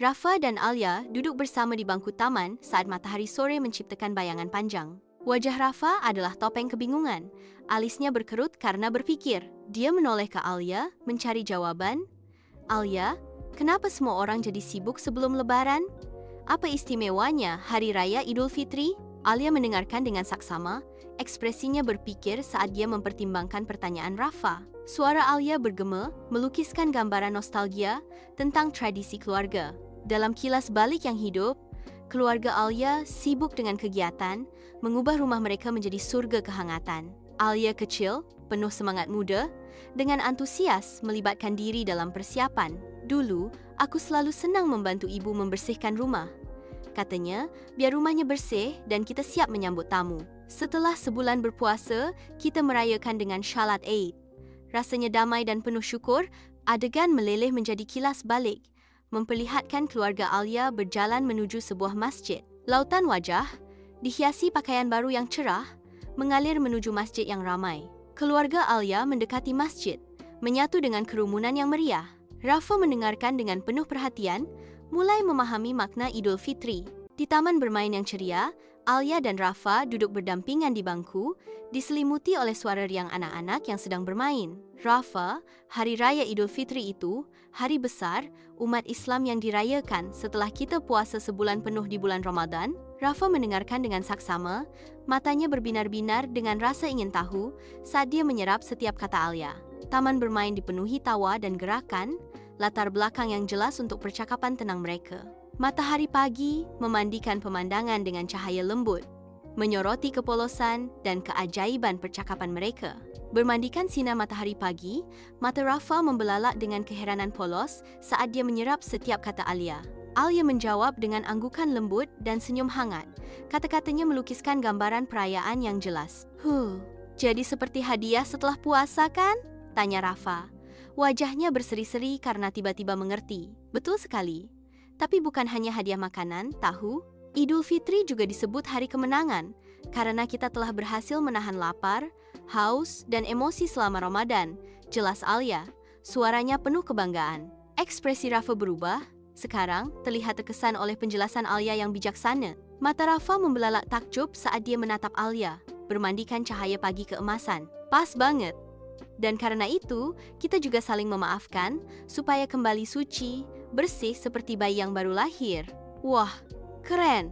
Rafa dan Alia duduk bersama di bangku taman saat matahari sore menciptakan bayangan panjang. Wajah Rafa adalah topeng kebingungan. Alisnya berkerut karena berpikir. Dia menoleh ke Alia, mencari jawaban. Alia, kenapa semua orang jadi sibuk sebelum Lebaran? Apa istimewanya Hari Raya Idul Fitri? Alia mendengarkan dengan saksama, ekspresinya berpikir saat dia mempertimbangkan pertanyaan Rafa. Suara Alia bergema, melukiskan gambaran nostalgia tentang tradisi keluarga. Dalam kilas balik yang hidup, keluarga Alia sibuk dengan kegiatan, mengubah rumah mereka menjadi surga kehangatan. Alia kecil, penuh semangat muda, dengan antusias melibatkan diri dalam persiapan. Dulu, aku selalu senang membantu ibu membersihkan rumah. Katanya, biar rumahnya bersih dan kita siap menyambut tamu. Setelah sebulan berpuasa, kita merayakan dengan Shalat Eid. Rasanya damai dan penuh syukur, adegan meleleh menjadi kilas balik, memperlihatkan keluarga Alia berjalan menuju sebuah masjid. Lautan wajah, dihiasi pakaian baru yang cerah, mengalir menuju masjid yang ramai. Keluarga Alia mendekati masjid, menyatu dengan kerumunan yang meriah. Rafa mendengarkan dengan penuh perhatian, mulai memahami makna Idul Fitri. Di taman bermain yang ceria, Alia dan Rafa duduk berdampingan di bangku, diselimuti oleh suara riang anak-anak yang sedang bermain. Rafa, Hari Raya Idul Fitri itu, hari besar umat Islam yang dirayakan setelah kita puasa sebulan penuh di bulan Ramadan. Rafa mendengarkan dengan saksama, matanya berbinar-binar dengan rasa ingin tahu saat dia menyerap setiap kata Alia. Taman bermain dipenuhi tawa dan gerakan, latar belakang yang jelas untuk percakapan tenang mereka. Matahari pagi memandikan pemandangan dengan cahaya lembut, menyoroti kepolosan dan keajaiban percakapan mereka. Bermandikan sinar matahari pagi, mata Rafa membelalak dengan keheranan polos saat dia menyerap setiap kata Alia. Alia menjawab dengan anggukan lembut dan senyum hangat. Kata-katanya melukiskan gambaran perayaan yang jelas. Jadi seperti hadiah setelah puasa kan? Tanya Rafa. Wajahnya berseri-seri karena tiba-tiba mengerti. Betul sekali. Tapi bukan hanya hadiah makanan, tahu? Idul Fitri juga disebut hari kemenangan, karena kita telah berhasil menahan lapar, haus, dan emosi selama Ramadan. Jelas Alia, suaranya penuh kebanggaan. Ekspresi Rafa berubah, sekarang terlihat terkesan oleh penjelasan Alia yang bijaksana. Mata Rafa membelalak takjub saat dia menatap Alia, bermandikan cahaya pagi keemasan. Pas banget. Dan karena itu, kita juga saling memaafkan supaya kembali suci, bersih seperti bayi yang baru lahir. Wah, keren.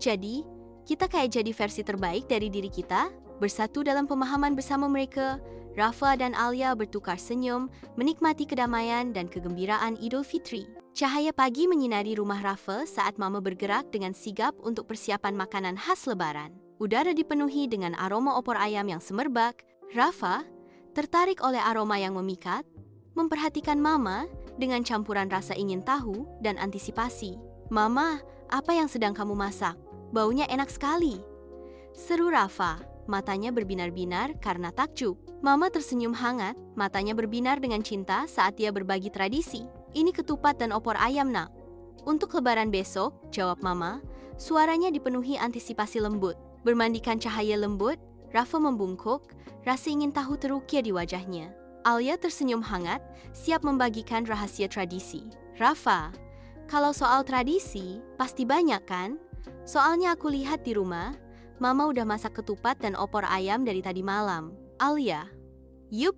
Jadi, kita kayak jadi versi terbaik dari diri kita, bersatu dalam pemahaman bersama mereka. Rafa dan Alia bertukar senyum, menikmati kedamaian dan kegembiraan Idul Fitri. Cahaya pagi menyinari rumah Rafa saat Mama bergerak dengan sigap untuk persiapan makanan khas Lebaran. Udara dipenuhi dengan aroma opor ayam yang semerbak. Rafa tertarik oleh aroma yang memikat, memperhatikan Mama dengan campuran rasa ingin tahu dan antisipasi. Mama, apa yang sedang kamu masak? Baunya enak sekali. Seru Rafa, matanya berbinar-binar karena takjub. Mama tersenyum hangat, matanya berbinar dengan cinta saat dia berbagi tradisi. Ini ketupat dan opor ayam nak. Untuk Lebaran besok, jawab Mama, suaranya dipenuhi antisipasi lembut. Bermandikan cahaya lembut, Rafa membungkuk, rasa ingin tahu terukir di wajahnya. Alia tersenyum hangat, siap membagikan rahasia tradisi. Rafa, kalau soal tradisi, pasti banyak kan? Soalnya aku lihat di rumah, Mama udah masak ketupat dan opor ayam dari tadi malam. Alia, yup,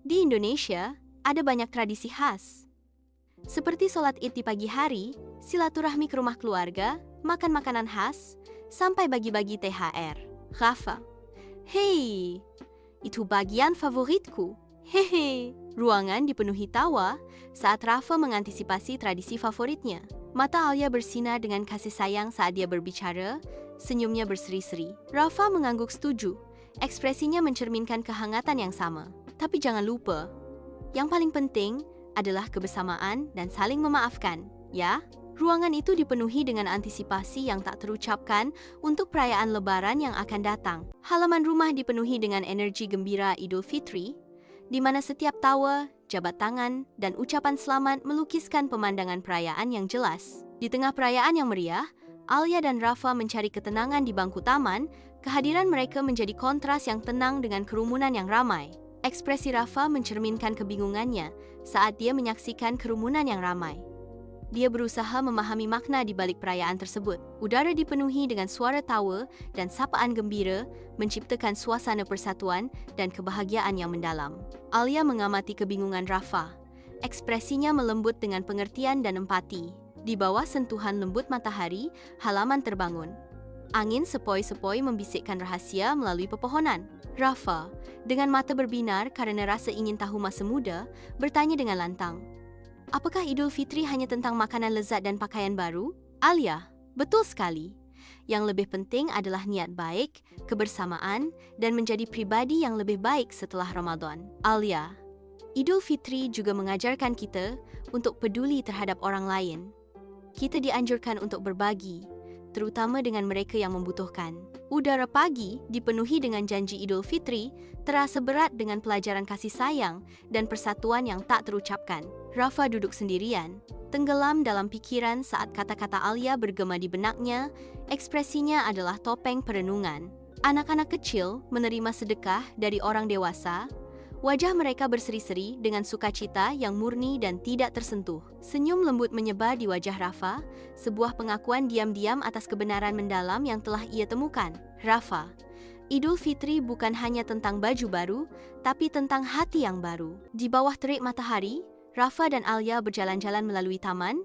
di Indonesia ada banyak tradisi khas. Seperti sholat Id di pagi hari, silaturahmi ke rumah keluarga, makan makanan khas, sampai bagi-bagi THR. Rafa, hei, itu bagian favoritku. Hehe. Ruangan dipenuhi tawa saat Rafa mengantisipasi tradisi favoritnya. Mata Alia bersinar dengan kasih sayang saat dia berbicara, senyumnya berseri-seri. Rafa mengangguk setuju. Ekspresinya mencerminkan kehangatan yang sama. Tapi jangan lupa, yang paling penting adalah kebersamaan dan saling memaafkan, ya? Ruangan itu dipenuhi dengan antisipasi yang tak terucapkan untuk perayaan Lebaran yang akan datang. Halaman rumah dipenuhi dengan energi gembira Idul Fitri, di mana setiap tawa, jabat tangan, dan ucapan selamat melukiskan pemandangan perayaan yang jelas. Di tengah perayaan yang meriah, Alia dan Rafa mencari ketenangan di bangku taman. Kehadiran mereka menjadi kontras yang tenang dengan kerumunan yang ramai. Ekspresi Rafa mencerminkan kebingungannya saat dia menyaksikan kerumunan yang ramai. dia berusaha memahami makna di balik perayaan tersebut. Udara dipenuhi dengan suara tawa dan sapaan gembira, menciptakan suasana persatuan dan kebahagiaan yang mendalam. Alia mengamati kebingungan Rafa. Ekspresinya melembut dengan pengertian dan empati. Di bawah sentuhan lembut matahari, halaman terbangun. Angin sepoi-sepoi membisikkan rahasia melalui pepohonan. Rafa, dengan mata berbinar karena rasa ingin tahu masa muda, bertanya dengan lantang, "Apakah Idul Fitri hanya tentang makanan lezat dan pakaian baru?" Alia, "Betul sekali. Yang lebih penting adalah niat baik, kebersamaan, dan menjadi pribadi yang lebih baik setelah Ramadan." Alia, "Idul Fitri juga mengajarkan kita untuk peduli terhadap orang lain. Kita dianjurkan untuk berbagi, terutama dengan mereka yang membutuhkan." Udara pagi dipenuhi dengan janji Idul Fitri, terasa berat dengan pelajaran kasih sayang dan persatuan yang tak terucapkan. Rafa duduk sendirian, tenggelam dalam pikiran saat kata-kata Alia bergema di benaknya. Ekspresinya adalah topeng perenungan. Anak-anak kecil menerima sedekah dari orang dewasa. Wajah mereka berseri-seri dengan sukacita yang murni dan tidak tersentuh. Senyum lembut menyebar di wajah Rafa, sebuah pengakuan diam-diam atas kebenaran mendalam yang telah ia temukan. Rafa, Idul Fitri bukan hanya tentang baju baru, tapi tentang hati yang baru. Di bawah terik matahari, Rafa dan Alia berjalan-jalan melalui taman,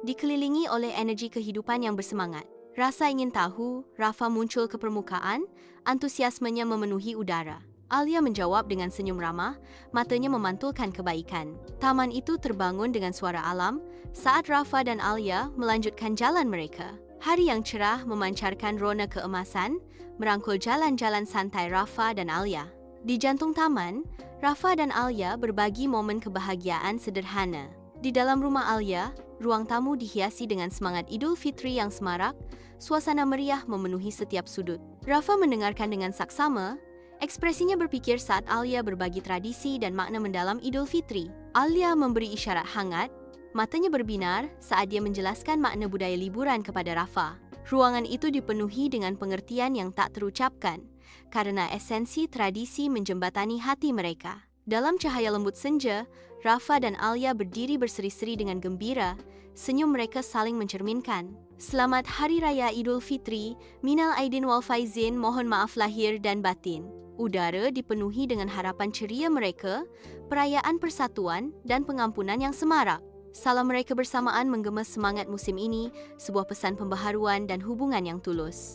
dikelilingi oleh energi kehidupan yang bersemangat. Rasa ingin tahu, Rafa muncul ke permukaan, antusiasmenya memenuhi udara. Alia menjawab dengan senyum ramah, matanya memantulkan kebaikan. Taman itu terbangun dengan suara alam saat Rafa dan Alia melanjutkan jalan mereka. Hari yang cerah memancarkan rona keemasan, merangkul jalan-jalan santai Rafa dan Alia. Di jantung taman, Rafa dan Alia berbagi momen kebahagiaan sederhana. Di dalam rumah Alia, ruang tamu dihiasi dengan semangat Idul Fitri yang semarak, suasana meriah memenuhi setiap sudut. Rafa mendengarkan dengan saksama. Ekspresinya berpikir saat Alia berbagi tradisi dan makna mendalam Idul Fitri. Alia memberi isyarat hangat, matanya berbinar saat dia menjelaskan makna budaya liburan kepada Rafa. Ruangan itu dipenuhi dengan pengertian yang tak terucapkan, karena esensi tradisi menjembatani hati mereka. Dalam cahaya lembut senja, Rafa dan Alia berdiri berseri-seri dengan gembira, senyum mereka saling mencerminkan. "Selamat Hari Raya Idul Fitri, Minal Aidin wal Faizin, mohon maaf lahir dan batin." Udara dipenuhi dengan harapan ceria mereka, perayaan persatuan dan pengampunan yang semarak. Salam mereka bersamaan menggema semangat musim ini, sebuah pesan pembaharuan dan hubungan yang tulus.